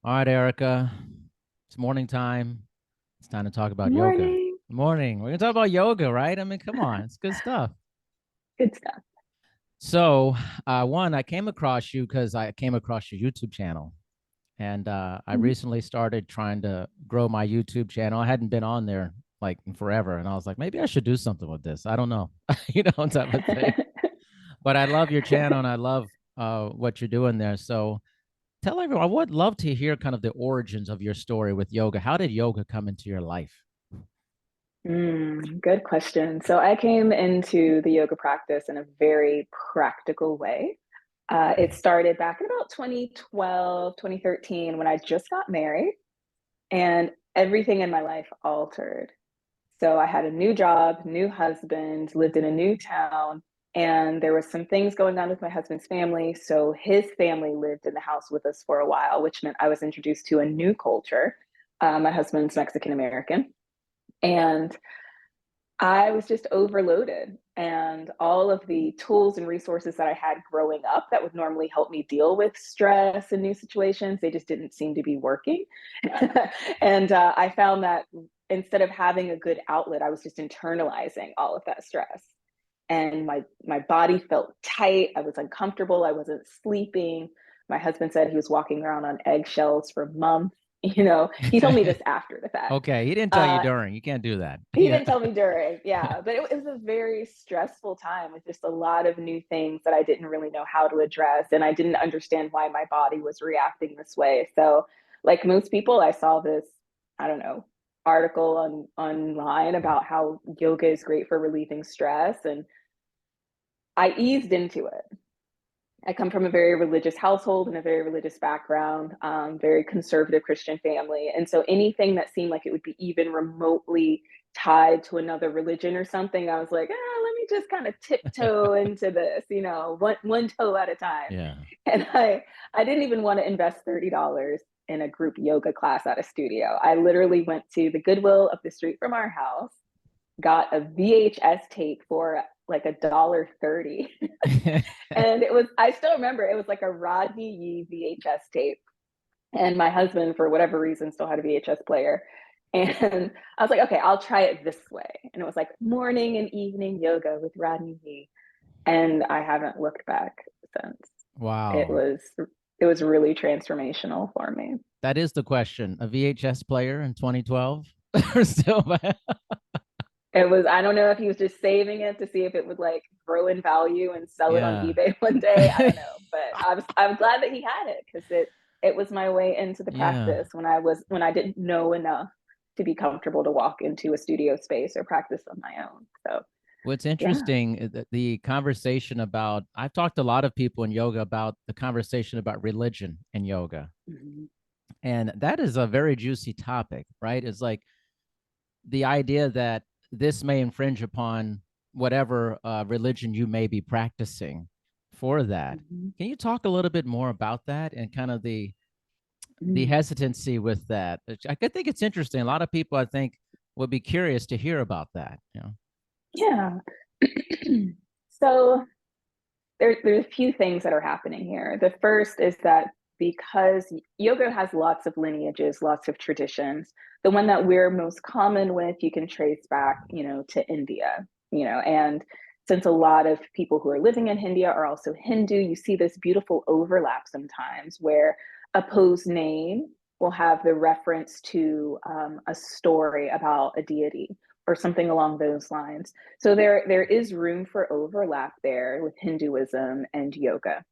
All right, Erica. It's morning time. It's time to talk about yoga. Morning. Good morning. We're gonna talk about yoga, right? I mean, come on, it's good stuff. Good stuff. So, one, I came across you because I came across your YouTube channel, and I Mhm. recently started trying to grow my YouTube channel. I hadn't been on there like in forever, and I was like, maybe I should do something with this. I don't know, type of thing. But I love your channel, and I love what you're doing there. So, tell everyone, I would love to hear kind of the origins of your story with yoga. How did yoga come into your life? Good question. So I came into the yoga practice in a very practical way. It started back in about 2012, 2013, when I just got married and everything in my life altered. So I had a new job, new husband, lived in a new town, and there was some things going on with my husband's family. So his family lived in the house with us for a while, which meant I was introduced to a new culture. My husband's Mexican American. And I was just overloaded. And all of the tools and resources that I had growing up that would normally help me deal with stress and new situations, they just didn't seem to be working. And I found that instead of having a good outlet, I was just internalizing all of that stress. And my body felt tight. I was uncomfortable. I wasn't sleeping. My husband said he was walking around on eggshells for months. He told me this after the fact. Okay, he didn't tell you Uh, during. You can't do that. he Yeah. didn't tell me during, yeah, but it was a very stressful time with just a lot of new things that I didn't really know how to address, and I didn't understand why my body was reacting this way. So, like most people, I saw this, I don't know, article online about how yoga is great for relieving stress, and I eased into it. I come from a very religious household and a very religious background, very conservative Christian family. And so anything that seemed like it would be even remotely tied to another religion or something, I was like, let me just kind of tiptoe into this, one toe at a time. Yeah. And I didn't even want to invest $30 in a group yoga class at a studio. I literally went to the Goodwill up the street from our house, got a VHS tape for like $1.30. And I still remember it was like a Rodney Yee VHS tape. And my husband, for whatever reason, still had a VHS player. And I was like, okay, I'll try it this way. And it was like morning and evening yoga with Rodney Yee. And I haven't looked back since. It Wow. was it was really transformational for me. That is the question. A VHS player in 2012? Or still It was, I don't know if he was just saving it to see if it would like grow in value and sell it on Yeah. eBay one day. I don't know, but I'm glad that he had it because it was my way into the Yeah. practice when I didn't know enough to be comfortable to walk into a studio space or practice on my own. So What's yeah. interesting is that the conversation about, I've talked to a lot of people in yoga about the conversation about religion in yoga. Mhm. And that is a very juicy topic, right? It's like the idea that this may infringe upon whatever religion you may be practicing for that. Mhm. Can you talk a little bit more about that and kind of the Mhm. hesitancy with that? I could think it's interesting. A lot of people, I think, would be curious to hear about that. Yeah. So there's a few things that are happening here. The first is that because yoga has lots of lineages, lots of traditions, the one that we're most common with, you can trace back, to India, and since a lot of people who are living in India are also Hindu, you see this beautiful overlap sometimes where a pose name will have the reference to a story about a deity or something along those lines. So there is room for overlap there with Hinduism and yoga.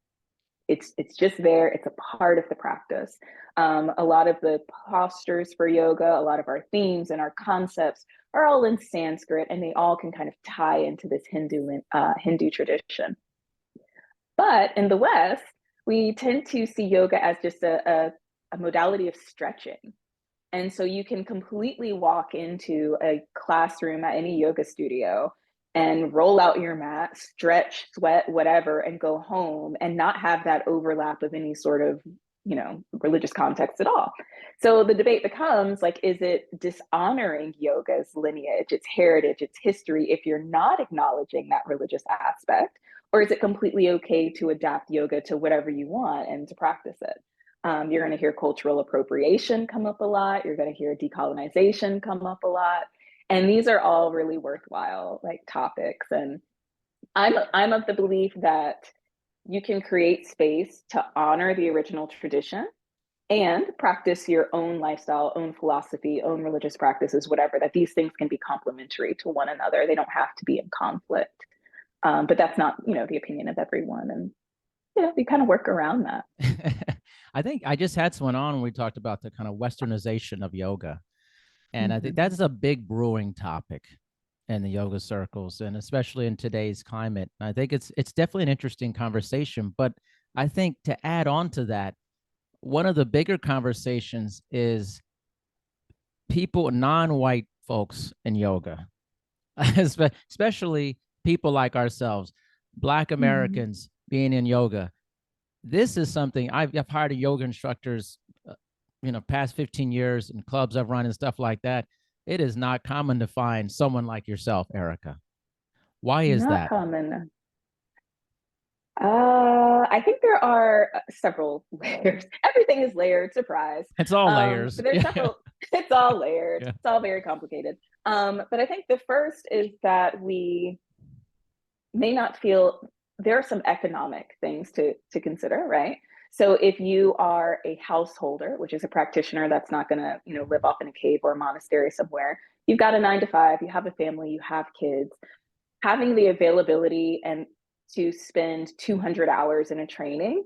It's just there. It's a part of the practice. A lot of the postures for yoga, a lot of our themes and our concepts are all in Sanskrit, and they all can kind of tie into this Hindu tradition. But in the West, we tend to see yoga as just a modality of stretching. And so you can completely walk into a classroom at any yoga studio and roll out your mat, stretch, sweat, whatever, and go home and not have that overlap of any sort of, religious context at all. So the debate becomes like, is it dishonoring yoga's lineage, its heritage, its history, if you're not acknowledging that religious aspect? Or is it completely okay to adapt yoga to whatever you want and to practice it? You're going to hear cultural appropriation come up a lot. You're going to hear decolonization come up a lot. And these are all really worthwhile like topics. And I'm of the belief that you can create space to honor the original tradition and practice your own lifestyle, own philosophy, own religious practices, whatever, that these things can be complementary to one another. They don't have to be in conflict. But that's not, the opinion of everyone. And, we kind of work around that. I think I just had someone on when we talked about the kind of westernization of yoga. And I think that's a big brewing topic in the yoga circles, and especially in today's climate. I think it's definitely an interesting conversation. But I think to add on to that, one of the bigger conversations is people, non-white folks in yoga, especially people like ourselves, Black Americans being in yoga. This is something I've hired yoga instructors, past 15 years in clubs I've run and stuff like that. It is not common to find someone like yourself, Erica. Why is Not that? common. I think there are several layers. Everything is layered, surprise. It's all layers. But there's several, it's all layered. Yeah. It's all very complicated. But I think the first is that we may not feel, there are some economic things to consider, right? So if you are a householder, which is a practitioner that's not going to, live off in a cave or a monastery somewhere, you've got a 9 to 5, you have a family, you have kids, having the availability and to spend 200 hours in a training,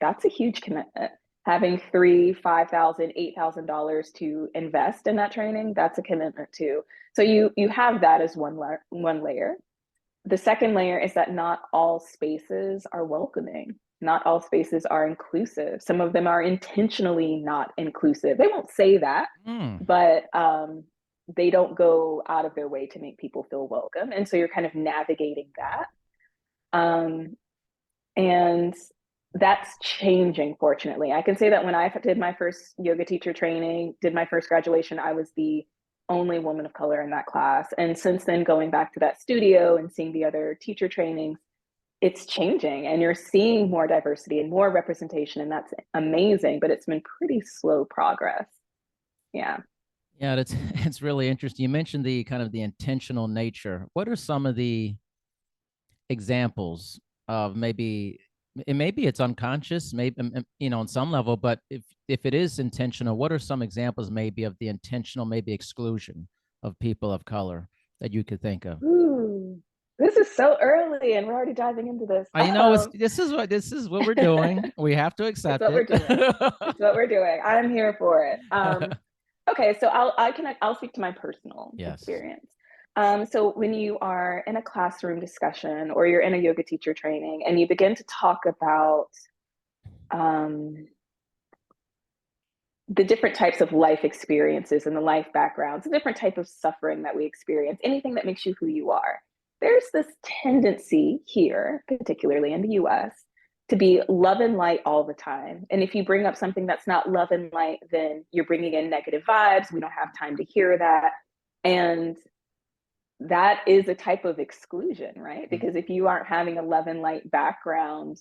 that's a huge commitment. Having $3,000, $5,000, $8,000 to invest in that training, that's a commitment too. So you have that as one layer. The second layer is that not all spaces are welcoming. Not all spaces are inclusive. Some of them are intentionally not inclusive. They won't say that, but they don't go out of their way to make people feel welcome. And so you're kind of navigating that. And that's changing, fortunately. I can say that when I did my first yoga teacher training, did my first graduation, I was the only woman of color in that class. And since then, going back to that studio and seeing the other teacher trainings, it's changing and you're seeing more diversity and more representation. And that's amazing, but it's been pretty slow progress. Yeah. Yeah, it's really interesting. You mentioned the kind of the intentional nature. What are some of the examples of maybe it's unconscious, maybe on some level, but if it is intentional, what are some examples maybe of the intentional maybe exclusion of people of color that you could think of? Ooh, this is so early and we're already diving into this. I know this is what we're doing. We have to It's accept what we're it. doing. It's what we're doing. I'm here for it. Okay, so I'll speak to my personal experience. So when you are in a classroom discussion or you're in a yoga teacher training and you begin to talk about the different types of life experiences and the life backgrounds, the different type of suffering that we experience, anything that makes you who you are, there's this tendency here, particularly in the US, to be love and light all the time. And if you bring up something that's not love and light, then you're bringing in negative vibes. We don't have time to hear that. And that is a type of exclusion, right? Because if you aren't having a love and light background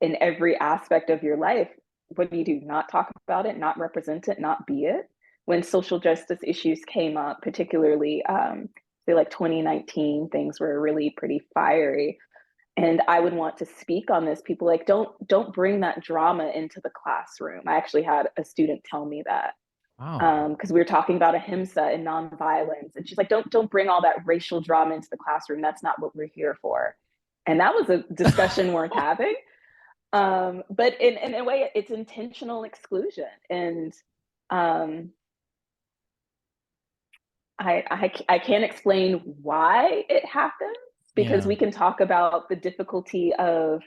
in every aspect of your life, what do? Not talk about it, not represent it, not be it. When social justice issues came up, particularly say like 2019, things were really pretty fiery. And I would want to speak on this. People like, don't bring that drama into the classroom. I actually had a student tell me that. Wow. Because we were talking about ahimsa and nonviolence. And she's like, don't bring all that racial drama into the classroom. That's not what we're here for. And that was a discussion worth having. But in a way, it's intentional exclusion. And I can't explain why it happens, because we can talk about the difficulty of,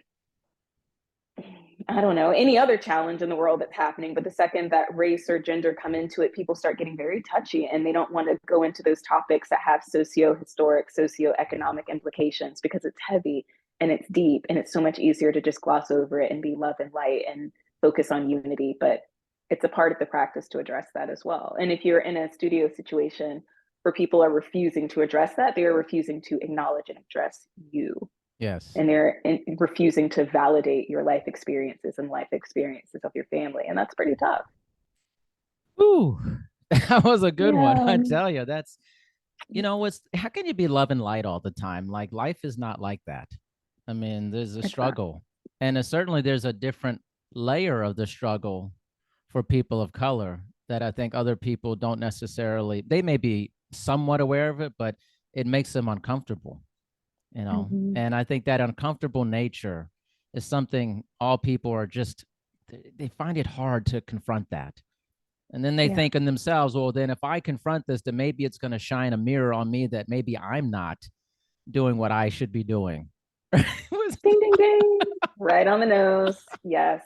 I don't know, any other challenge in the world that's happening. But the second that race or gender come into it, people start getting very touchy and they don't want to go into those topics that have socio-historic, socio-economic implications, because it's heavy and it's deep and it's so much easier to just gloss over it and be love and light and focus on unity. But it's a part of the practice to address that as well. And if you're in a studio situation where people are refusing to address that, they are refusing to acknowledge and address you. Yes. and they're refusing to validate your life experiences and life experiences of your family. And that's pretty tough. Ooh, that was a good one. Yeah. I tell you, that's, what's, how can you be love and light all the time? Like life is not like that. I mean, there's a It's not. struggle, and certainly there's a different layer of the struggle for people of color that I think other people don't necessarily, they may be somewhat aware of it, but it makes them uncomfortable, Mm-hmm. and I think that uncomfortable nature is something all people are just, they find it hard to confront that. And then they Yeah. think in themselves, well, then if I confront this, then maybe it's going to shine a mirror on me that maybe I'm not doing what I should be doing. Ding, ding, ding. Right on the nose. Yes.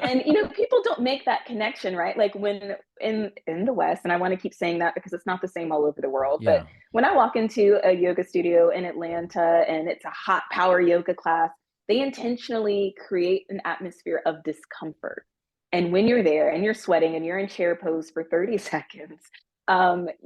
And people don't make that connection, right? Like when in the West, and I want to keep saying that because it's not the same all over the world, but Yeah. when I walk into a yoga studio in Atlanta and it's a hot power yoga class, they intentionally create an atmosphere of discomfort. And when you're there and you're sweating and you're in chair pose for 30 seconds,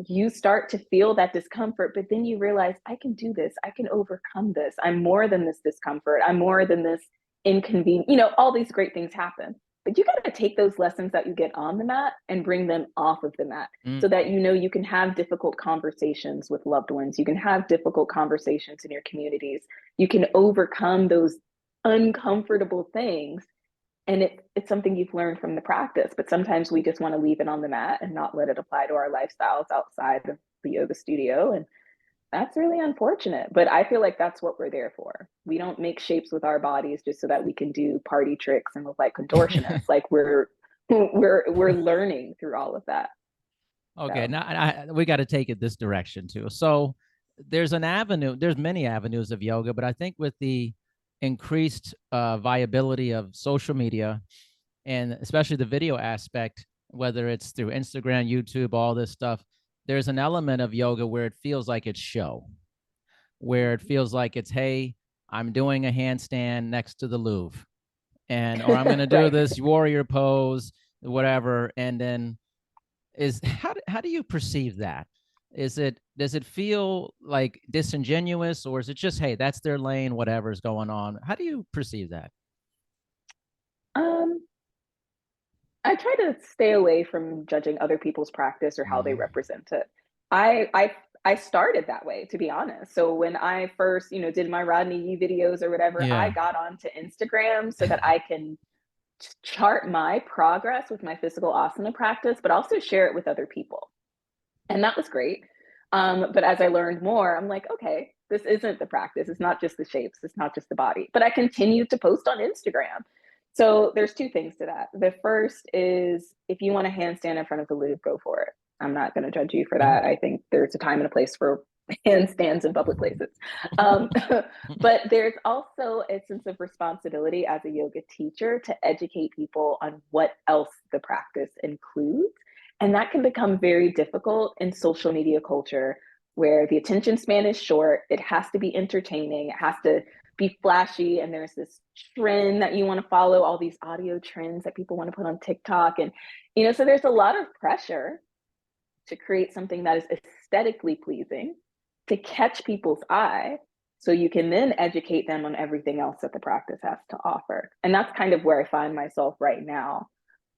you start to feel that discomfort, but then you realize, I can do this. I can overcome this. I'm more than this discomfort. I'm more than this inconvenient. All these great things happen. But you got to take those lessons that you get on the mat and bring them off of the mat Mm. so that you can have difficult conversations with loved ones. You can have difficult conversations in your communities. You can overcome those uncomfortable things, and it's something you've learned from the practice. But sometimes we just want to leave it on the mat and not let it apply to our lifestyles outside of the yoga studio, and that's really unfortunate. But I feel like that's what we're there for. We don't make shapes with our bodies just so that we can do party tricks and look like contortionists. Like we're learning through all of that. Okay, So now we got to take it this direction too. So there's an avenue, there's many avenues of yoga, but I think with the increased viability of social media, and especially the video aspect, whether it's through Instagram, YouTube, all this stuff, there's an element of yoga where it feels like it's show, where it feels like it's, hey, I'm doing a handstand next to the Louvre, and or I'm going to do right. this warrior pose, whatever, and then is how do you perceive that? Is it, does it feel like disingenuous, or is it just, hey, that's their lane, whatever's going on? How do you perceive that? Um, I try to stay away from judging other people's practice or how they Mm. represent it. I started that way, to be honest. So when I first, did my Rodney Yee videos or whatever, I Yeah. got onto Instagram so that I can chart my progress with my physical asana practice, but also share it with other people. And that was great. But as I learned more, I'm like, okay, this isn't the practice. It's not just the shapes. It's not just the body. But I continued to post on Instagram. So there's two things to that. The first is if you want to handstand in front of the Louvre, go for it. I'm not going to judge you for Yeah. that. I think there's a time and a place for handstands in public places. Um, but there's also a sense of responsibility as a yoga teacher to educate people on what else the practice includes. And that can become very difficult in social media culture where the attention span is short. It has to be entertaining. It has to be flashy. And there's this trend that you want to follow, all these audio trends that people want to put on TikTok. And, so there's a lot of pressure to create something that is aesthetically pleasing to catch people's eye so you can then educate them on everything else that the practice has to offer. And that's kind of where I find myself right now.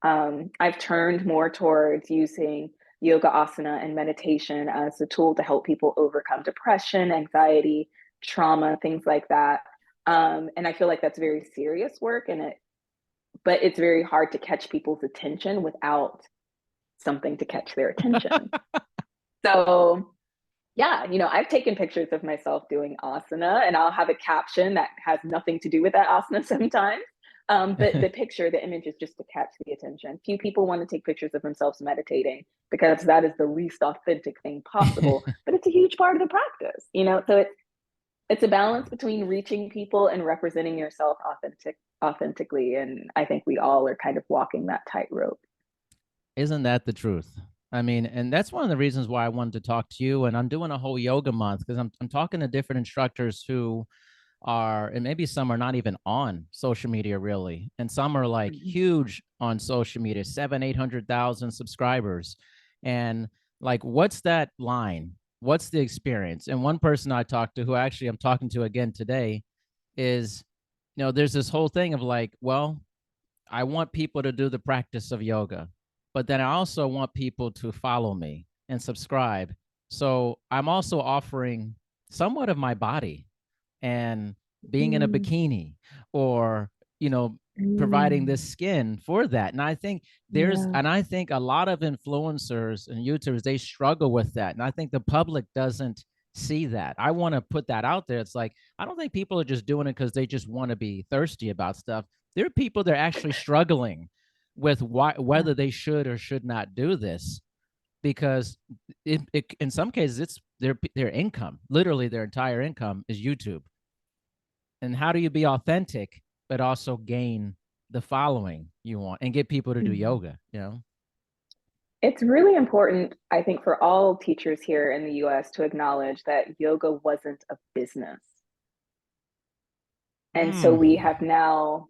I've turned more towards using yoga asana and meditation as a tool to help people overcome depression, anxiety, trauma, things like that. And I feel like that's very serious work, but it's very hard to catch people's attention without something to catch their attention. So yeah, I've taken pictures of myself doing asana and I'll have a caption that has nothing to do with that asana sometimes. But the picture, the image is just to catch the attention. Few people want to take pictures of themselves meditating because that is the least authentic thing possible, but it's a huge part of the practice. So it's a balance between reaching people and representing yourself authentically. And I think we all are kind of walking that tightrope. Isn't that the truth? I mean, and that's one of the reasons why I wanted to talk to you. And I'm doing a whole yoga month because I'm talking to different instructors who are, and maybe some are not even on social media really, and some are like Mhm. huge on social media, 700,000, 800,000 subscribers, and like, what's that line? What's the experience? And one person I talked to, who actually I'm talking to again today, is, there's this whole thing of like, well, I want people to do the practice of yoga, but then I also want people to follow me and subscribe. So I'm also offering somewhat of my body and being in a Mm, bikini, or, you know, providing this mm, skin for that. And yeah. I think a lot of influencers and YouTubers, they struggle with that. And I think the public doesn't see that. I want to put that out there. It's like, I don't think people are just doing it because they just want to be thirsty about stuff. There are people that are actually struggling with Yeah. whether they should or should not do this, because in some cases it's their income, literally their entire income is YouTube. And how do you be authentic but also gain the following you want and get people to do Mhm. yoga? It's really important, I think, for all teachers here in the US to acknowledge that yoga wasn't a business. And so Mm. we have now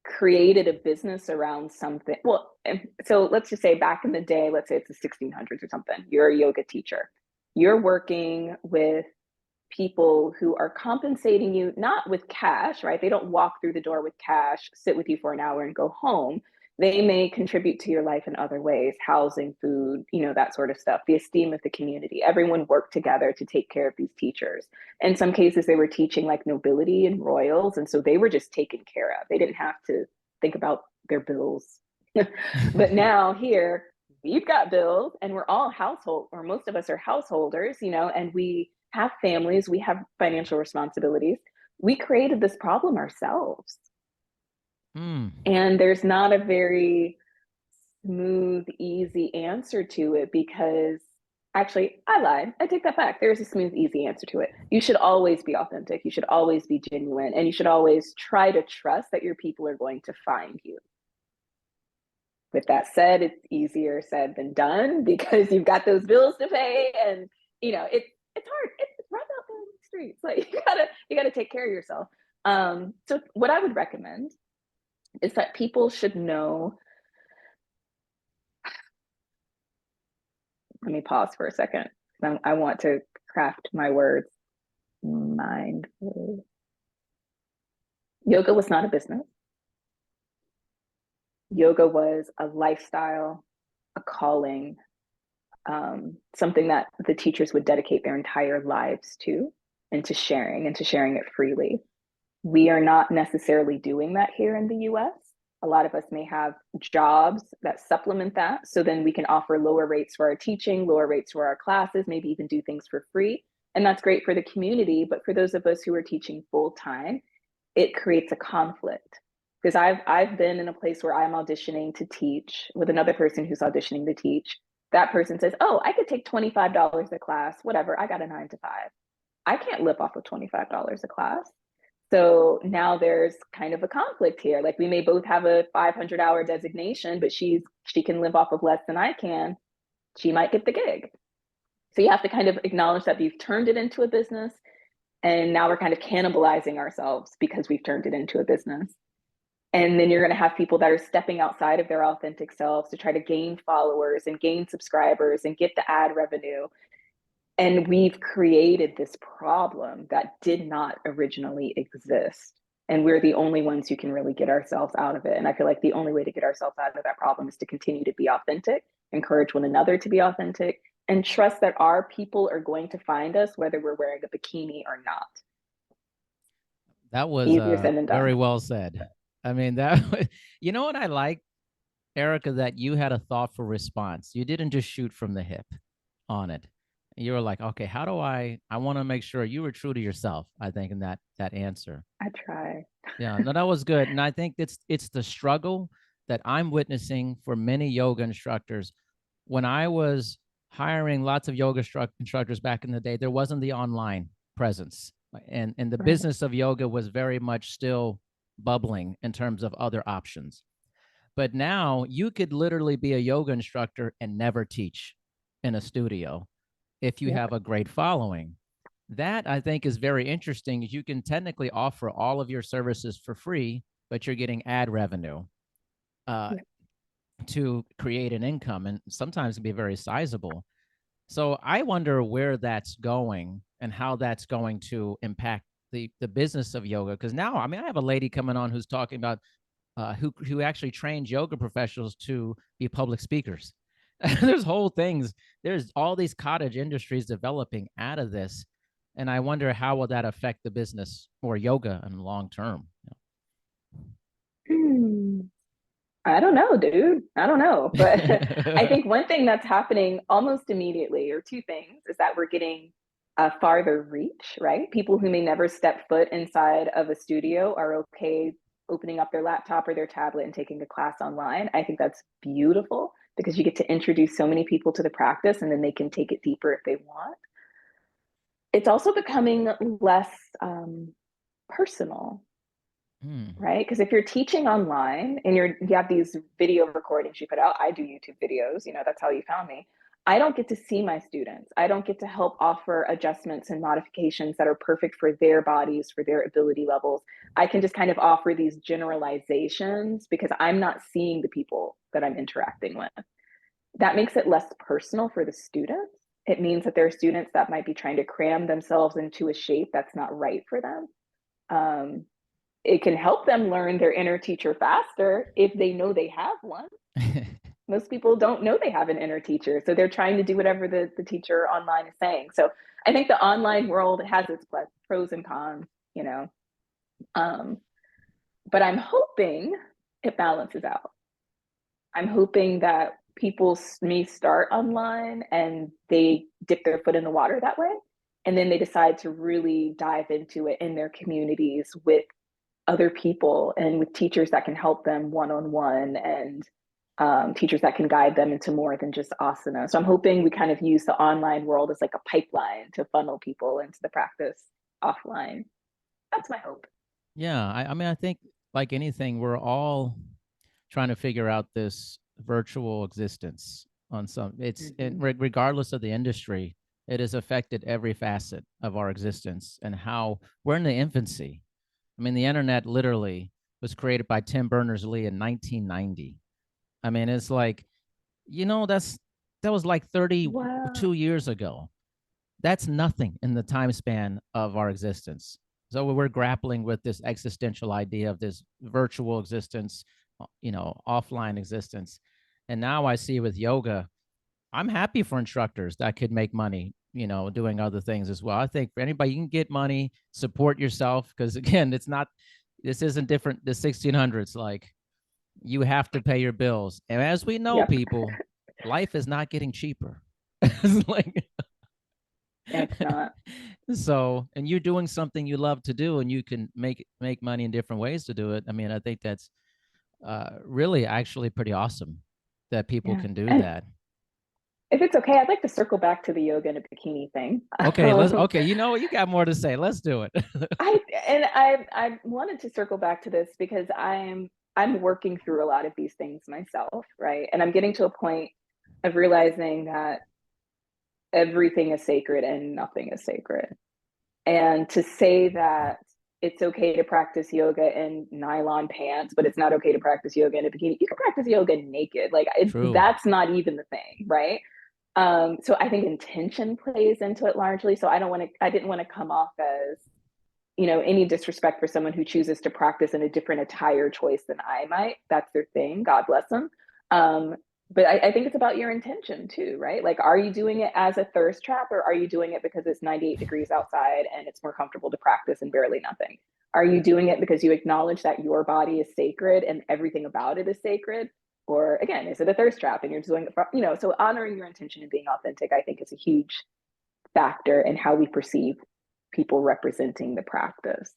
created a business around something. Well, so let's just say back in the day, let's say it's the 1600s or something, you're a yoga teacher. You're working with people who are compensating you not with cash, right? They don't walk through the door with cash, sit with you for an hour and go home. They may contribute to your life in other ways, housing, food, that sort of stuff, the esteem of the community. Everyone worked together to take care of these teachers. In some cases, they were teaching like nobility and royals. And so they were just taken care of. They didn't have to think about their bills. But now here, we've got bills and we're all household, or most of us are householders, and we have families, we have financial responsibilities. We created this problem ourselves. Mm. And there's not a very smooth, easy answer to it because actually, I lied. I take that back. There's a smooth, easy answer to it. You should always be authentic. You should always be genuine. And you should always try to trust that your people are going to find you. With that said, it's easier said than done because you've got those bills to pay, and it's hard. It's rough out there in the streets. Like you gotta take care of yourself. So what I would recommend is that people should know. Let me pause for a second. I want to craft my words mindfully. Yoga was not a business. Yoga was a lifestyle, a calling, something that the teachers would dedicate their entire lives to and to sharing it freely. We are not necessarily doing that here in the US. A lot of us may have jobs that supplement that. So then we can offer lower rates for our teaching, lower rates for our classes, maybe even do things for free. And that's great for the community. But for those of us who are teaching full time, it creates a conflict. Because I've been in a place where I'm auditioning to teach with another person who's auditioning to teach. That person says, "Oh, I could take $25 a class, whatever. I got a 9 to 5." I can't live off of $25 a class. So now there's kind of a conflict here. Like we may both have a 500-hour designation, but she can live off of less than I can. She might get the gig. So you have to kind of acknowledge that we've turned it into a business, and now we're kind of cannibalizing ourselves because we've turned it into a business. And then you're going to have people that are stepping outside of their authentic selves to try to gain followers and gain subscribers and get the ad revenue. And we've created this problem that did not originally exist. And we're the only ones who can really get ourselves out of it. And I feel like the only way to get ourselves out of that problem is to continue to be authentic, encourage one another to be authentic, and trust that our people are going to find us whether we're wearing a bikini or not. That was Easier said than done. very well said. I mean, that you know what I like, Erica, that you had a thoughtful response. You didn't just shoot from the hip on it. You were like, okay, how do I want to make sure you were true to yourself, I think, in that answer. I try. Yeah, no, that was good. And I think it's the struggle that I'm witnessing for many yoga instructors. When I was hiring lots of yoga instructors back in the day, there wasn't the online presence. And the Right. business of yoga was very much still bubbling in terms of other options. But now you could literally be a yoga instructor and never teach in a studio if you Yep. have a great following. That I think is very interesting. You can technically offer all of your services for free, but you're getting ad revenue uh, Yep. to create an income, and sometimes it can be very sizable. So I wonder where that's going and how that's going to impact the business of yoga. Because now, I mean, I have a lady coming on who's talking about who actually trains yoga professionals to be public speakers. There's whole things. There's all these cottage industries developing out of this, and I wonder how will that affect the business or yoga in the long term. Hmm. I don't know, dude. I don't know. But I think one thing that's happening almost immediately, or two things, is that we're getting a farther reach, right? People who may never step foot inside of a studio are okay opening up their laptop or their tablet and taking a class online. I think that's beautiful because you get to introduce so many people to the practice and then they can take it deeper if they want. It's also becoming less personal, Hmm. right? Because if you're teaching online and you have these video recordings you put out, I do YouTube videos, that's how you found me. I don't get to see my students. I don't get to help offer adjustments and modifications that are perfect for their bodies, for their ability levels. I can just kind of offer these generalizations because I'm not seeing the people that I'm interacting with. That makes it less personal for the students. It means that there are students that might be trying to cram themselves into a shape that's not right for them. It can help them learn their inner teacher faster if they know they have one. Most people don't know they have an inner teacher, so they're trying to do whatever the teacher online is saying. So I think the online world has its pros and cons, um, but I'm hoping it balances out. I'm hoping that people may start online and they dip their foot in the water that way, and then they decide to really dive into it in their communities with other people and with teachers that can help them one-on-one, and teachers that can guide them into more than just asana. So I'm hoping we kind of use the online world as like a pipeline to funnel people into the practice offline. That's my hope. Yeah, I mean, I think like anything, we're all trying to figure out this virtual existence on some. It's Mm-hmm. regardless of the industry, it has affected every facet of our existence and how we're in the infancy. I mean, the internet literally was created by Tim Berners-Lee in 1990. I mean, it's like, that was like Wow. 32 years ago. That's nothing in the time span of our existence. So we're grappling with this existential idea of this virtual existence, offline existence. And now I see with yoga, I'm happy for instructors that could make money, doing other things as well. I think for anybody, you can get money, support yourself, because again, this isn't different. The 1600s, like you have to pay your bills. And as we know, Yep. people, life is not getting cheaper. It's like, It's not. so, and you're doing something you love to do, and you can make money in different ways to do it. I mean, I think that's really actually pretty awesome that people Yeah. can do And that. if it's okay, I'd like to circle back to the yoga and a bikini thing. Okay, let's. Okay, you know what? You got more to say. Let's do it. I wanted to circle back to this because I'm working through a lot of these things myself, right? And I'm getting to a point of realizing that everything is sacred and nothing is sacred. And to say that it's okay to practice yoga in nylon pants, but it's not okay to practice yoga in a bikini. You can practice yoga naked. Like True. that's not even the thing, right? So I think intention plays into it largely. So I didn't want to come off as, any disrespect for someone who chooses to practice in a different attire choice than I might. That's their thing. God bless them. Um, but I think it's about your intention too, right? Like, are you doing it as a thirst trap, or are you doing it because it's 98 degrees outside and it's more comfortable to practice and barely nothing? Are you doing it because you acknowledge that your body is sacred and everything about it is sacred? Or again, is it a thirst trap and you're doing it for, so honoring your intention and being authentic, I think is a huge factor in how we perceive people representing the practice.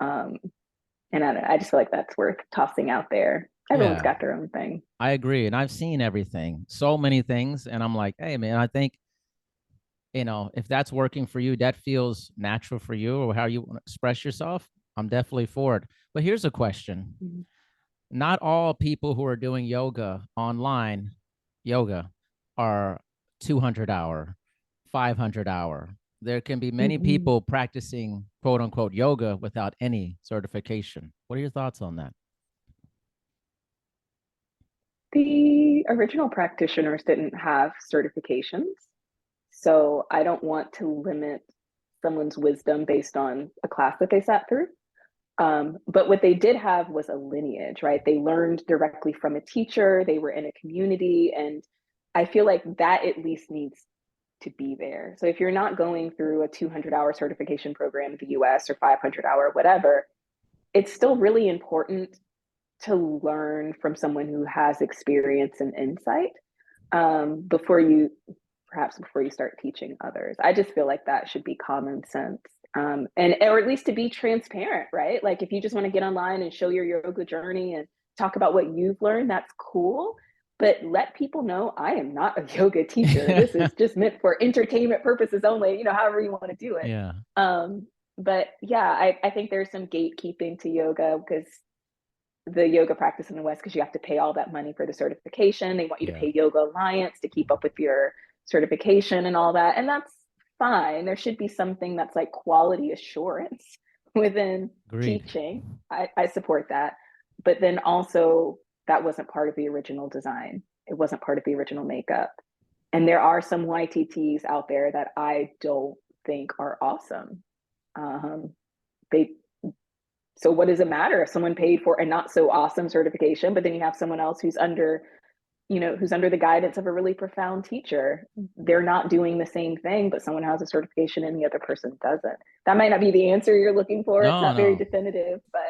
Um, and I just feel like that's worth tossing out there. Everyone's Yeah, got their own thing. I agree, and I've seen everything, so many things, and I'm like, hey, man, I think if that's working for you, that feels natural for you, or how you want to express yourself. I'm definitely for it. But here's a question: Mm-hmm. not all people who are doing yoga online yoga are 200-hour, 500-hour. There can be many Mm-hmm. people practicing quote unquote yoga without any certification. What are your thoughts on that? The original practitioners didn't have certifications, so I don't want to limit someone's wisdom based on a class that they sat through. But what they did have was a lineage, right? They learned directly from a teacher, they were in a community, and I feel like that at least needs to be there. So if you're not going through a 200-hour certification program in the US or 500-hour, whatever, it's still really important to learn from someone who has experience and insight, before you perhaps before you start teaching others. I just feel like that should be common sense. And or at least to be transparent, right? Like if you just want to get online and show your yoga journey and talk about what you've learned, that's cool. But let people know I am not a yoga teacher. This is just meant for entertainment purposes only, however you want to do it. Yeah. But yeah, I think there's some gatekeeping to yoga because the yoga practice in the West, because you have to pay all that money for the certification. They want you to Yeah. pay Yoga Alliance to keep up with your certification and all that. And that's fine. There should be something that's like quality assurance within Agreed. teaching. I support that. But then also, that wasn't part of the original design, it wasn't part of the original makeup. And there are some YTTs out there that I don't think are awesome. They so what does it matter if someone paid for a not so awesome certification, but then you have someone else who's under, who's under the guidance of a really profound teacher? They're not doing the same thing, but someone has a certification and the other person doesn't. That might not be the answer you're looking for. It's No, not very no. definitive, but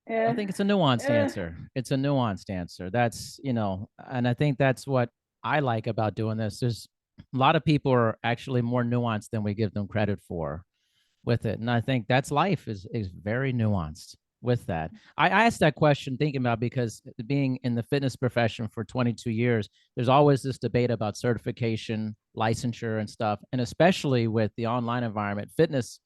I yeah. think it's a nuanced Eh, answer. It's a nuanced answer. That's, and I think that's what I like about doing this. There's a lot of people are actually more nuanced than we give them credit for with it. And I think that's life is very nuanced with that. I asked that question thinking about because being in the fitness profession for 22 years, there's always this debate about certification, licensure and stuff. And especially with the online environment, fitness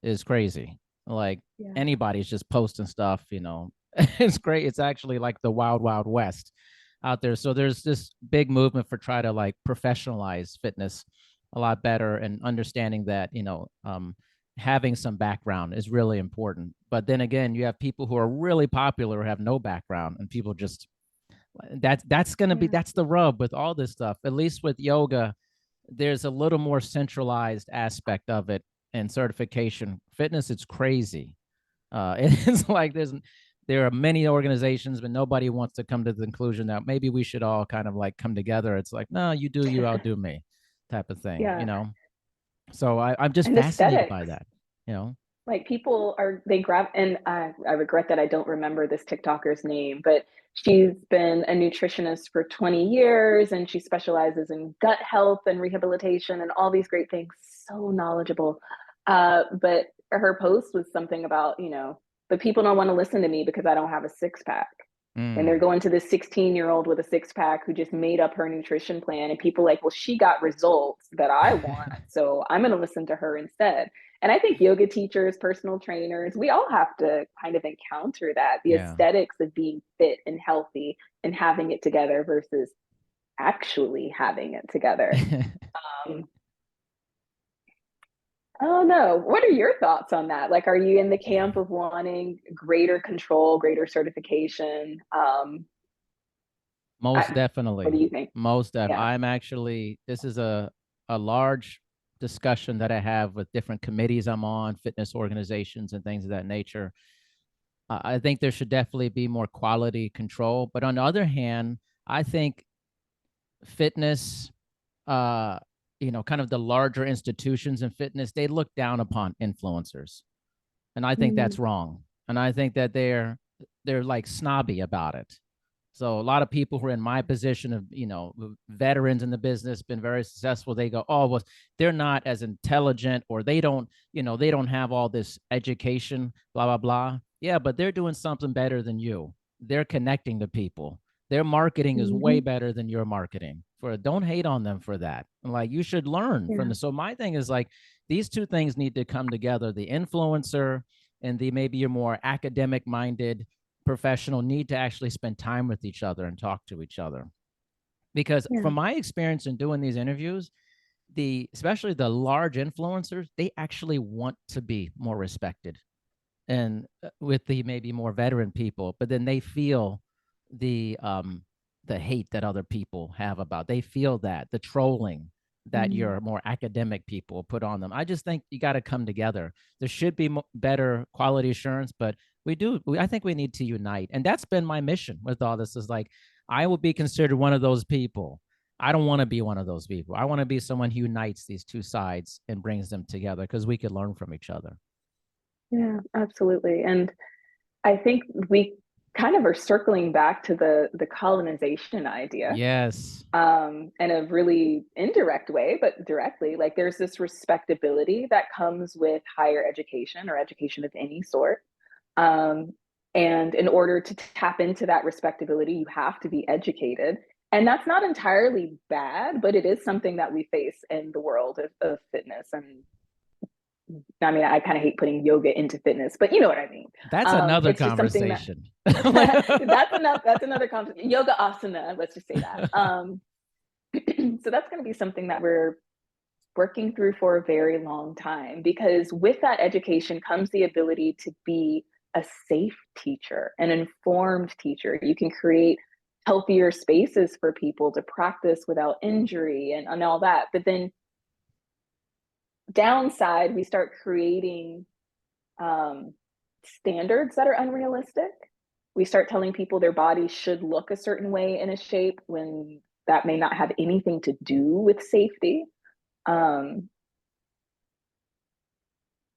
is crazy. Like yeah. anybody's just posting stuff. It's great. It's actually like the wild, wild west out there. So there's this big movement for try to like professionalize fitness a lot better and understanding that, having some background is really important. But then again, you have people who are really popular who have no background and people just that's going to be Yeah. that's the rub with all this stuff. At least with yoga, there's a little more centralized aspect of it and certification. Fitness, it's crazy. It's like there are many organizations, but nobody wants to come to the conclusion that maybe we should all kind of like come together. It's like, no, you do you, I'll do me, type of thing. Yeah. So I'm just And fascinated by aesthetics. that. You know, Like people are, they grab, and I regret that I don't remember this TikToker's name, but she's been a nutritionist for 20 years and she specializes in gut health and rehabilitation and all these great things. So knowledgeable. But her post was something about, but people don't want to listen to me because I don't have a six pack. And they're mm, going to this 16-year-old with a six pack who just made up her nutrition plan. And people like, well, she got results that I want. So I'm going to listen to her instead. And I think yoga teachers, personal trainers, we all have to kind of encounter that, the yeah. aesthetics of being fit and healthy and having it together versus actually having it together. Um, I don't know. What are your thoughts on that? Like, are you in the camp of wanting greater control, greater certification? Most I, what definitely. do you think? Most def. Yeah. I'm actually. This is a large discussion that I have with different committees I'm on, fitness organizations, and things of that nature. I think there should definitely be more quality control. But on the other hand, I think fitness, uh, kind of the larger institutions in fitness, they look down upon influencers, and I think Mm, that's wrong. And I think that they're like snobby about it. So a lot of people who are in my position of, veterans in the business, been very successful, they go, oh, well, they're not as intelligent or they don't have all this education, blah, blah, blah. Yeah, but they're doing something better than you. They're connecting to people. Their marketing is way mhm. better than your marketing. Don't hate on them for that. Like you should learn from Yeah. the so my thing is like these two things need to come together. The influencer and the maybe you're more academic minded professional need to actually spend time with each other and talk to each other. Because Yeah. from my experience in doing these interviews, especially the large influencers, they actually want to be more respected and with the maybe more veteran people, but then they feel the hate that other people have about. They feel that the trolling. that your more academic people put on them. I just think you got to come together. There should be better quality assurance, but I think we need to unite. And that's been my mission with all this, is like, I will be considered one of those people. I don't want to be one of those people. I want to be someone who unites these two sides and brings them together, because we could learn from each other. Yeah, absolutely. And I think we kind of are circling back to the colonization idea, Yes. in a really indirect way, but directly. Like, there's this respectability that comes with higher education or education of any sort. Um, and in order to tap into that respectability, you have to be educated. And that's not entirely bad, but it is something that we face in the world of fitness. And I mean, I kind of hate putting yoga into fitness, but you know what I mean. That's another It's just something that conversation. that's enough. That's another conversation. Yoga asana. Let's just say that. So that's going to be something that we're working through for a very long time, because with that education comes the ability to be a safe teacher, an informed teacher. You can create healthier spaces for people to practice without injury and all that. But then downside, we start creating standards that are unrealistic. We start telling people their bodies should look a certain way in a shape when that may not have anything to do with safety. Um,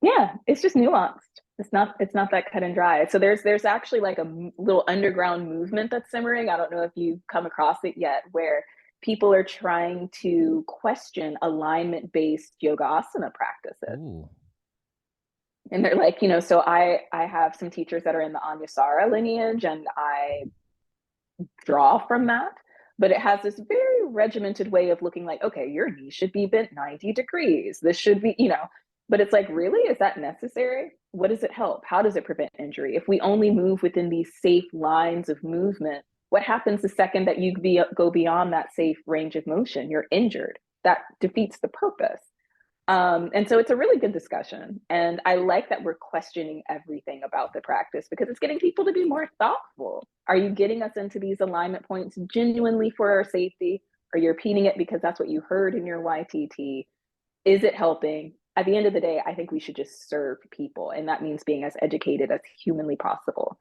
yeah, it's just nuanced. It's not that cut and dry. So there's actually like a little underground movement that's simmering. I don't know if you've come across it yet, where people are trying to question alignment based yoga asana practices. Ooh. And they're like, so I have some teachers that are in the Anusara lineage, and I draw from that, but it has this very regimented way of looking like, okay, your knee should be bent 90 degrees. This should be, but it's like, really, is that necessary? What does it help? How does it prevent injury? If we only move within these safe lines of movement, what happens the second that you go beyond that safe range of motion? You're injured. That defeats the purpose. And so it's a really good discussion. And I like that we're questioning everything about the practice, because it's getting people to be more thoughtful. Are you getting us into these alignment points genuinely for our safety? Or you're repeating it because that's what you heard in your YTT? Is it helping? At the end of the day, I think we should just serve people. And that means being as educated as humanly possible.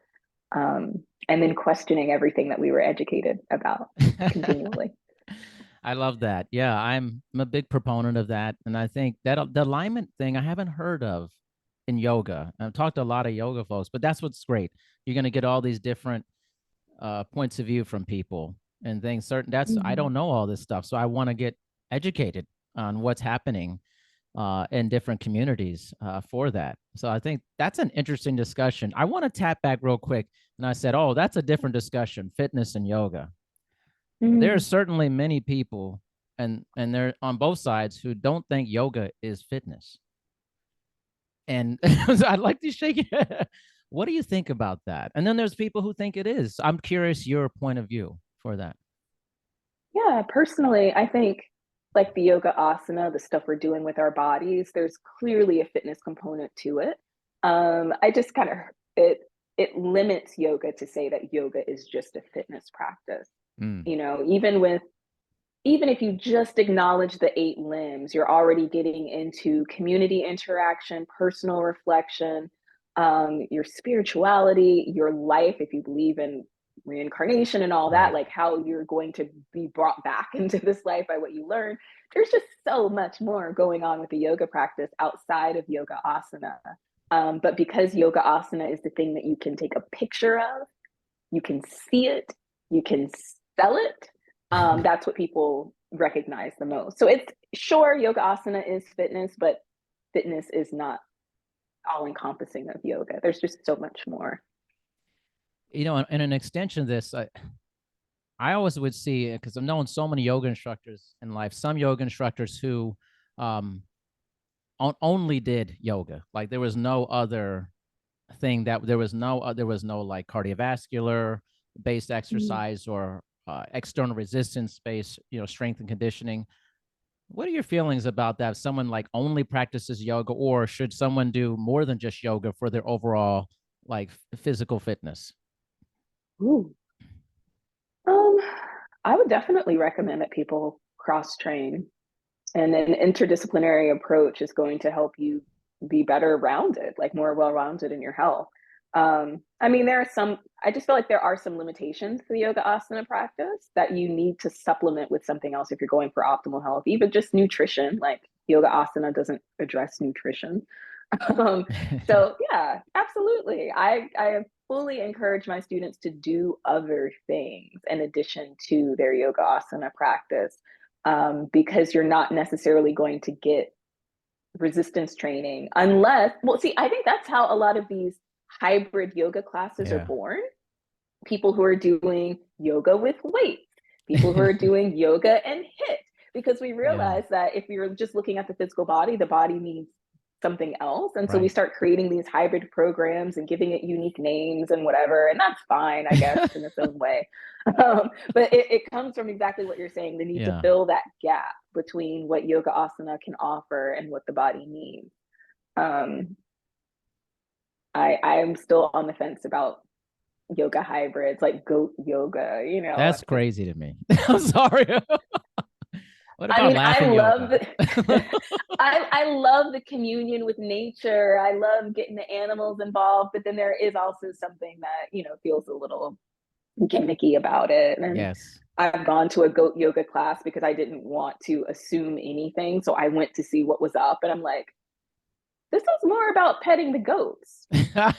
And then questioning everything that we were educated about continually. I love that. Yeah, I'm a big proponent of that, and I think that the alignment thing I haven't heard of in yoga. I've talked to a lot of yoga folks, but that's what's great. You're going to get all these different points of view from people and things. Certain I don't know all this stuff, so I want to get educated on what's happening in different communities for that. So I think that's an interesting discussion. I want to tap back real quick, and I said, "Oh, that's a different discussion: fitness and yoga." There are certainly many people, and they're on both sides, who don't think yoga is fitness. And I'd like to shake it. What do you think about that? And then there's people who think it is. I'm curious your point of view for that. Yeah, personally, I think like the yoga asana, the stuff we're doing with our bodies, there's clearly a fitness component to it. I just kind of it limits yoga to say that yoga is just a fitness practice. Mm. Even if you just acknowledge the 8 limbs, you're already getting into community interaction, personal reflection, your spirituality, your life, if you believe in reincarnation and all that, Right. like how you're going to be brought back into this life by what you learn. There's just so much more going on with the yoga practice outside of yoga asana. But because yoga asana is the thing that you can take a picture of, you can see it, you can sell it. That's what people recognize the most. So it's sure yoga asana is fitness, but fitness is not all encompassing of yoga. There's just so much more. In an extension of this, I always would see, because I've known so many yoga instructors in life, some yoga instructors who um, only did yoga. Like there was no other thing that there was no like cardiovascular based exercise or external resistance based, strength and conditioning. What are your feelings about that? If someone like only practices yoga, or should someone do more than just yoga for their overall like physical fitness? Ooh. Um, I would definitely recommend that people cross train. And an interdisciplinary approach is going to help you be better rounded, like more well-rounded in your health. I mean, I just feel like there are some limitations to the yoga asana practice that you need to supplement with something else if you're going for optimal health, even just nutrition. Like yoga asana doesn't address nutrition. Um, so yeah, absolutely. I fully encourage my students to do other things in addition to their yoga asana practice, because you're not necessarily going to get resistance training unless, well, see, I think that's how a lot of these hybrid yoga classes are Yeah. born. People who are doing yoga with weights, people who are doing yoga and HIIT, because we Yeah. realize that if you're just looking at the physical body, the body needs something else. And so we Right. start creating these hybrid programs and giving it unique names and whatever. And that's fine, I guess, in its own way. But it comes from exactly what you're saying, the need to Yeah. fill that gap between what yoga asana can offer and what the body needs. Um, I am still on the fence about yoga hybrids, like goat yoga, That's crazy to me. I'm sorry. What I about mean, I laughing love yoga? I love the communion with nature. I love getting the animals involved, but then there is also something that, feels a little gimmicky about it. And Yes. I've gone to a goat yoga class because I didn't want to assume anything. So I went to see what was up, and I'm like, this is more about petting the goats. And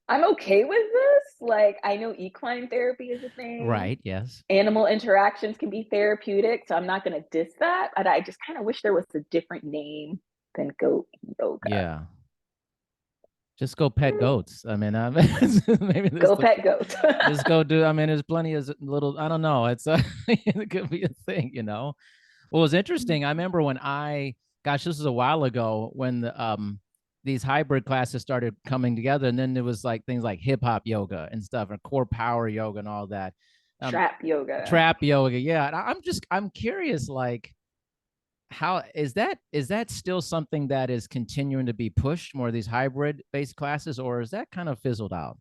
I'm okay with this. Like, I know equine therapy is a thing. Right. Yes. Animal interactions can be therapeutic, so I'm not going to diss that. But I just kind of wish there was a different name than goat yoga. Yeah. Just go pet Mm, goats. I mean, maybe this Go pet goats. just go do. I mean, there's plenty of little. I don't know. It's it could be a thing, you know. What was interesting, I remember when gosh, this was a while ago when these hybrid classes started coming together, and then there was like things like hip hop yoga and stuff, and core power yoga and all that, um, Trap yoga. trap yoga. Yeah, and I'm curious, like, how is that still something that is continuing to be pushed more of these hybrid based classes, or is that kind of fizzled out?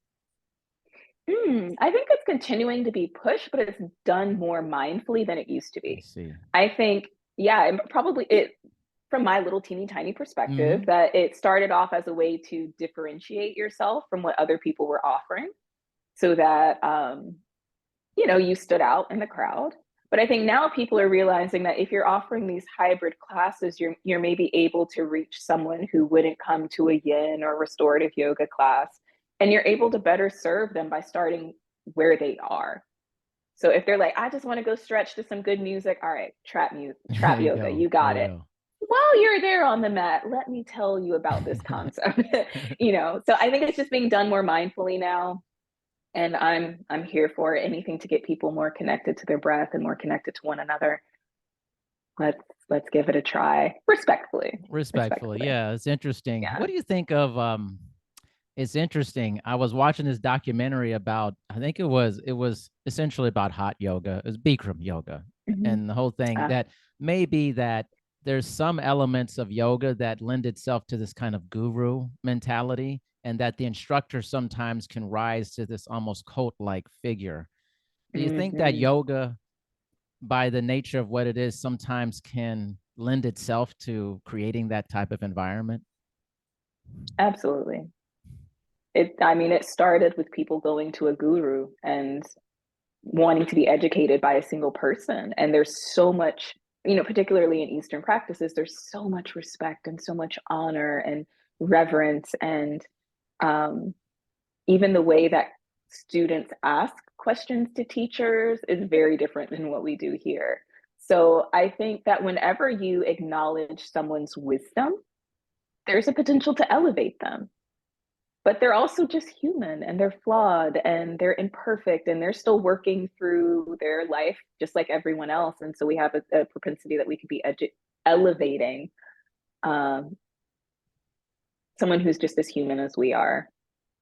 I think it's continuing to be pushed, but it's done more mindfully than it used to I be. see. I think, yeah, and probably from my little teeny tiny perspective, Mm-hmm. that it started off as a way to differentiate yourself from what other people were offering so that, you stood out in the crowd. But I think now people are realizing that if you're offering these hybrid classes, you're maybe able to reach someone who wouldn't come to a yin or restorative yoga class, and you're able to better serve them by starting where they are. So if they're like, I just want to go stretch to some good music, all right, There trap you yoga, go. you There got you it. go. While you're there on the mat, let me tell you about this concept. So I think it's just being done more mindfully now, and I'm here for it. Anything to get people more connected to their breath and more connected to one another. Let's let's give it a try, respectfully. Respectfully, Respectfully. yeah, it's interesting. Yeah. What do you think of it's interesting. I was watching this documentary about, I think it was essentially about hot yoga. It was Bikram yoga. Mm-hmm. And the whole thing that maybe that there's some elements of yoga that lend itself to this kind of guru mentality, and that the instructor sometimes can rise to this almost cult-like figure. Do you think that Mm-hmm. yoga, by the nature of what it is, sometimes can lend itself to creating that type of environment? Absolutely. It started with people going to a guru and wanting to be educated by a single person. And there's so much, particularly in Eastern practices, there's so much respect and so much honor and reverence. And um, even the way that students ask questions to teachers is very different than what we do here. So I think that whenever you acknowledge someone's wisdom, there's a potential to elevate them, but they're also just human and they're flawed and they're imperfect and they're still working through their life just like everyone else. And so we have a propensity that we could be elevating um, someone who's just as human as we are.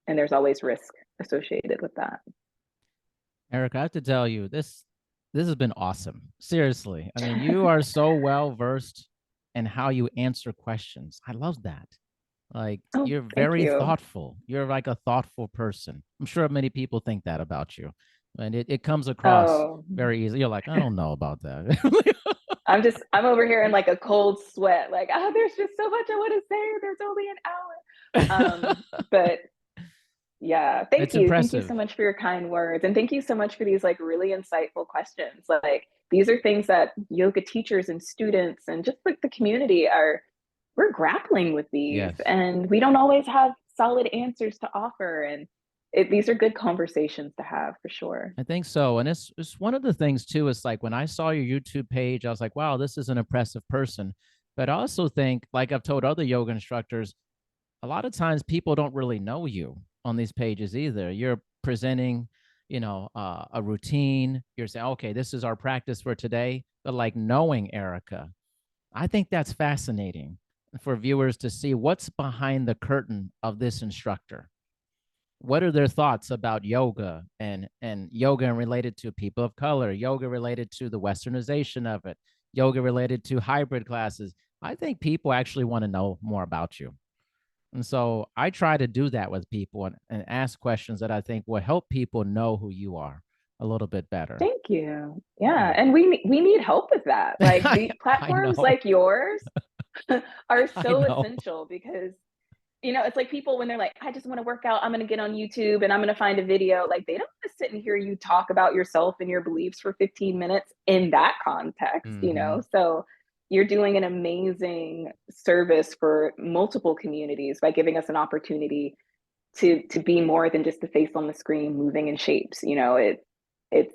And there's always risk associated with that. Eric, I have to tell you, this has been awesome. Seriously. I mean, you are so well versed in how you answer questions. I love that. Like, Oh, you're thank very you. thoughtful. You're like a thoughtful person. I'm sure many people think that about you. And it comes across Oh, very easy. You're like, I don't know about that. I'm over here in like a cold sweat, like, oh, there's just so much I want to say. There's only an hour. But yeah, thank It's you. Thank you impressive. so much for your kind words. And thank you so much for these like really insightful questions. Like these are things that yoga teachers and students and just like the community we're grappling with these, Yes. and we don't always have solid answers to offer. And these are good conversations to have for sure. I think so. And it's one of the things too, it's like when I saw your YouTube page, I was like, wow, this is an impressive person. But I also think, like I've told other yoga instructors, a lot of times people don't really know you on these pages either. You're presenting, a routine. You're saying, okay, this is our practice for today. But like knowing Erica, I think that's fascinating for viewers to see what's behind the curtain of this instructor. What are their thoughts about yoga and yoga related to people of color, yoga related to the westernization of it, yoga related to hybrid classes? I think people actually want to know more about you. And so I try to do that with people and ask questions that I think will help people know who you are a little bit better. Thank you. Yeah. Yeah, and we need help with that. Like the I platforms know. like yours are I so know. essential because it's like people when they're like, I just want to work out, I'm going to get on YouTube and I'm going to find a video. Like they don't want to sit and hear you talk about yourself and your beliefs for 15 minutes in that context. Hmm. So you're doing an amazing service for multiple communities by giving us an opportunity to be more than just the face on the screen moving in shapes. It's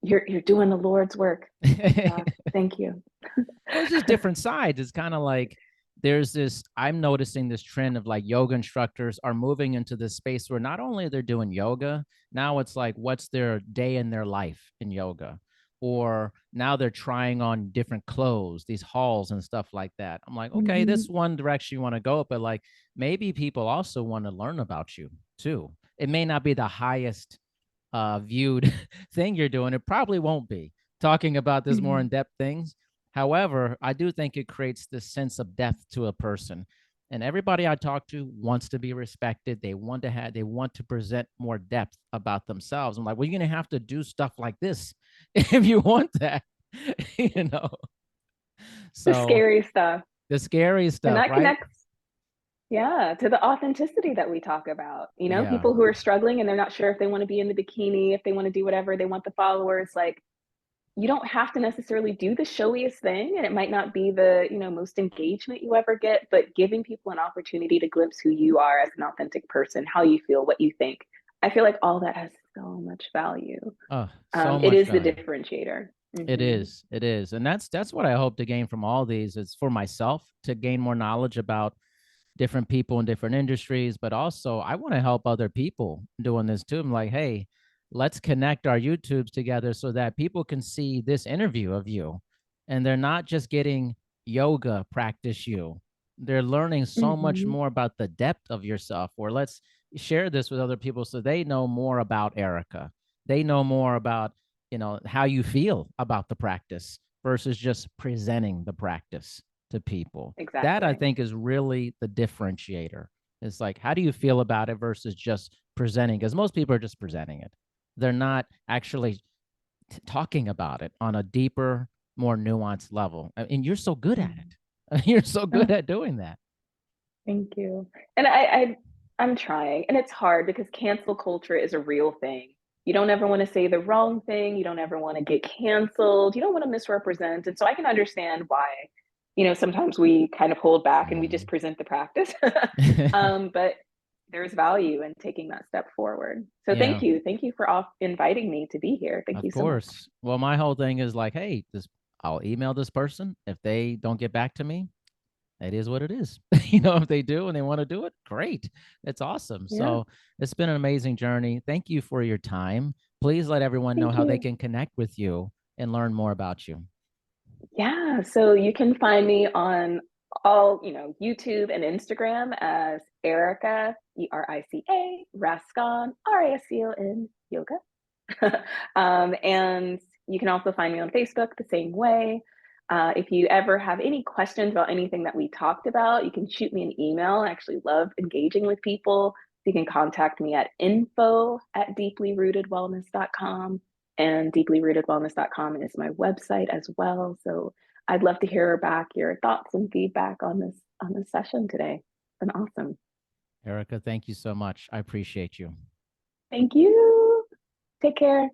you're doing the Lord's work, Doc. Thank you. Well, it's just different sides. It's kind of like there's this, I'm noticing this trend of like yoga instructors are moving into this space where not only they're doing yoga, now it's like what's their day in their life in yoga. Or now they're trying on different clothes, these hauls and stuff like that. I'm like, okay, Mm-hmm. this one direction you want to go, but like maybe people also want to learn about you too. It may not be the highest viewed thing you're doing. It probably won't be talking about this more Mm-hmm. in-depth things. However, I do think it creates this sense of depth to a person. And everybody I talk to wants to be respected. They want to present more depth about themselves. I'm like, well, you're gonna have to do stuff like this if you want that, you know. The So scary stuff. the scary And stuff, that right? connects, yeah, to the authenticity that we talk about. Yeah. People who are struggling and they're not sure if they want to be in the bikini, if they want to do whatever, they want the followers. Like, you don't have to necessarily do the showiest thing, and it might not be the, most engagement you ever get, but giving people an opportunity to glimpse who you are as an authentic person, how you feel, what you think. I feel like all that has so much value. Oh, so It much is the value. differentiator. It Mm-hmm. is. It is. And that's what I hope to gain from all these is for myself to gain more knowledge about different people in different industries, but also I want to help other people doing this too. I'm like, hey, let's connect our YouTubes together so that people can see this interview of you and they're not just getting yoga practice you. They're learning so much Mm-hmm. more about the depth of yourself. Or let's share this with other people so they know more about Erica. They know more about, how you feel about the practice versus just presenting the practice to people. That I Exactly. think is really the differentiator. It's like, how do you feel about it versus just presenting? Because most people are just presenting it. They're not actually talking about it on a deeper, more nuanced level. And you're so good at Mm-hmm. it. You're so good Oh, at doing that. thank you. And I'm trying, and it's hard because cancel culture is a real thing. You don't ever want to say the wrong thing. You don't ever want to get canceled. You don't want to misrepresent. And so I can understand why, sometimes we kind of hold back and we just Mhm. present the practice. But there's value in taking that step forward. So thank Yeah, you. Thank you for inviting me to be here. Thank of you so much. course. Well, my whole thing is like, hey, I'll email this person. If they don't get back to me, it is what it is. If they do and they want to do it, great. It's awesome. Yeah. So it's been an amazing journey. Thank you for your time. Please let everyone know Thank how they you. can connect with you and learn more about you. Yeah, so you can find me on all, YouTube and Instagram as Erica, Erica, Rascon, Rascon, yoga. And you can also find me on Facebook the same way. If you ever have any questions about anything that we talked about, you can shoot me an email. I actually love engaging with people. You can contact me at info@deeplyrootedwellness.com. And deeplyrootedwellness.com is my website as well. So I'd love to hear back your thoughts and feedback on this session today. It's been awesome. Erica, thank you so much. I appreciate you. Thank you. Take care.